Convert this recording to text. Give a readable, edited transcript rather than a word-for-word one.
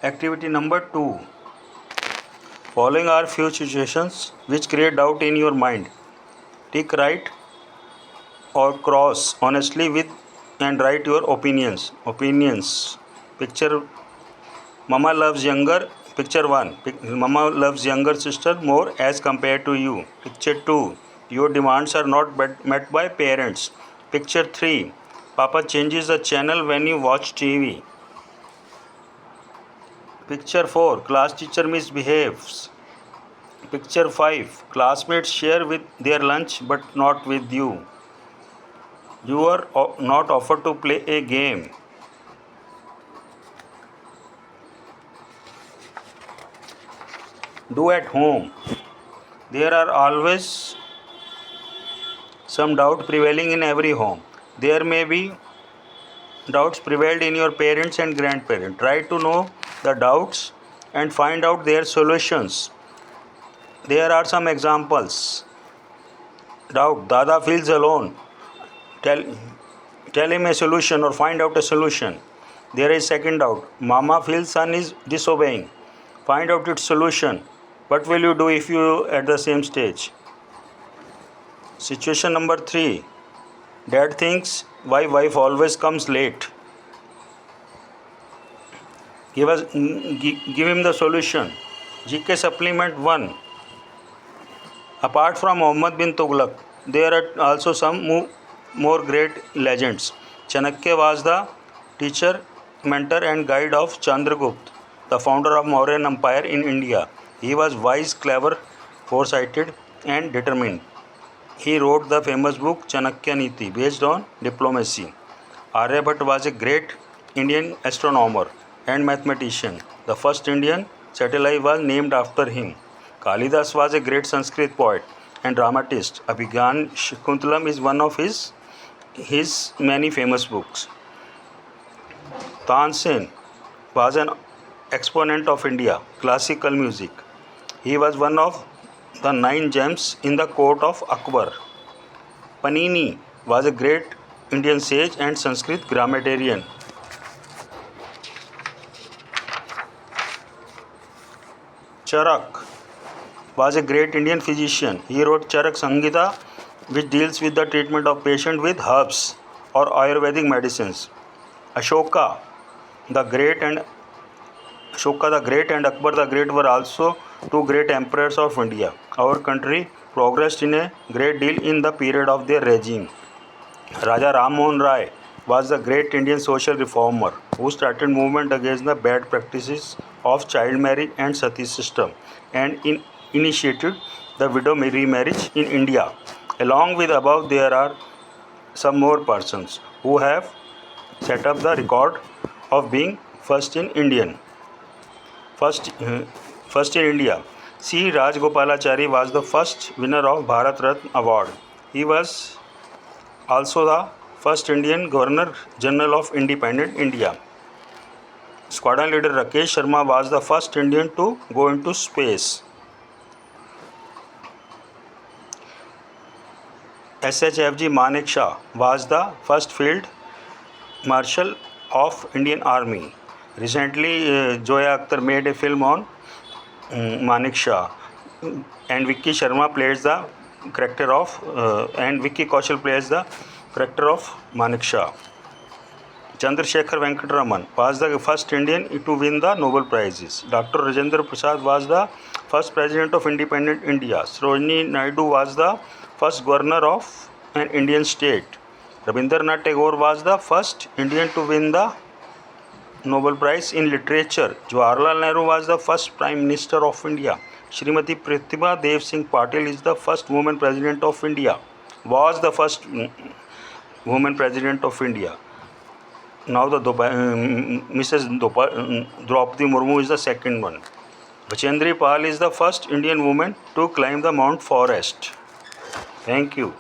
Activity number 2. Following are few situations which create doubt in your mind. Tick right or cross honestly with and write your opinions. Picture Mama loves younger. Picture 1. Mama loves younger sister more as compared to you. Picture 2. Your demands are not met by parents. Picture 3. Papa changes the channel when you watch TV. Picture 4. Class teacher misbehaves. Picture 5. Classmates share with their lunch but not with you. You are not offered to play a game. Do at home. There are always some doubt prevailing in every home. There may be doubts prevailed in your parents and grandparents. Try to know the doubts and find out their solutions. There are some examples. Doubt. Dada feels alone. Tell him a solution or find out a solution. There is second doubt. Mama feels son is disobeying. Find out its solution. What will you do if you at the same stage? Situation number 3. Dad thinks why wife always comes late. Give him the solution. GK supplement 1. Apart from Muhammad bin Tughlaq, there are also some more great legends. Chanakya was the teacher, mentor and guide of Chandragupta, the founder of Mauryan Empire in India. He was wise, clever, foresighted and determined. He wrote the famous book Chanakya Niti based on diplomacy. Aryabhatta was a great Indian astronomer and mathematician. The first Indian satellite was named after him. Kalidas was a great Sanskrit poet and dramatist. Abhigyan Shakuntalam is one of his many famous books. Tansen was an exponent of India classical music. He was one of the 9 gems in the court of Akbar. Panini was a great Indian sage and Sanskrit grammarian. Charak was a great Indian physician. He wrote Charak Samhita, which deals with the treatment of patients with herbs or Ayurvedic medicines. Ashoka the Great and Akbar the Great were also 2 great emperors of India. Our country progressed in a great deal in the period of their regime. Raja Ram Mohan Rai was the great Indian social reformer who started movement against the bad practices of child marriage and sati system and initiated the widow remarriage in India. Along with above, there are some more persons who have set up the record of being first in India. C. Rajgopalachari was the first winner of Bharat Ratna Award. He was also the first Indian Governor General of Independent India. Squadron leader Rakesh Sharma was the first Indian to go into space. SHFG Manek Shah was the first field marshal of Indian Army. Recently, Zoya Akhtar made a film on Manek Shah, and Vicky Sharma plays the character of and Vicky Kaushal plays the character of Manek Shah. Chandrasekhar Venkataraman was the first Indian to win the Nobel Prizes. Dr. Rajendra Prasad was the first president of independent India. Sarojini Naidu was the first governor of an Indian state. Rabindranath Tagore was the first Indian to win the Nobel Prize in Literature. Jawaharlal Nehru was the first Prime Minister of India. Srimati Pratibha Dev Singh Patil is the first woman President of India. Was the first woman President of India. Now the Mrs. Draupadi Murmu is the second one. Bachendri Pal is the first Indian woman to climb the Mount Forest. Thank you.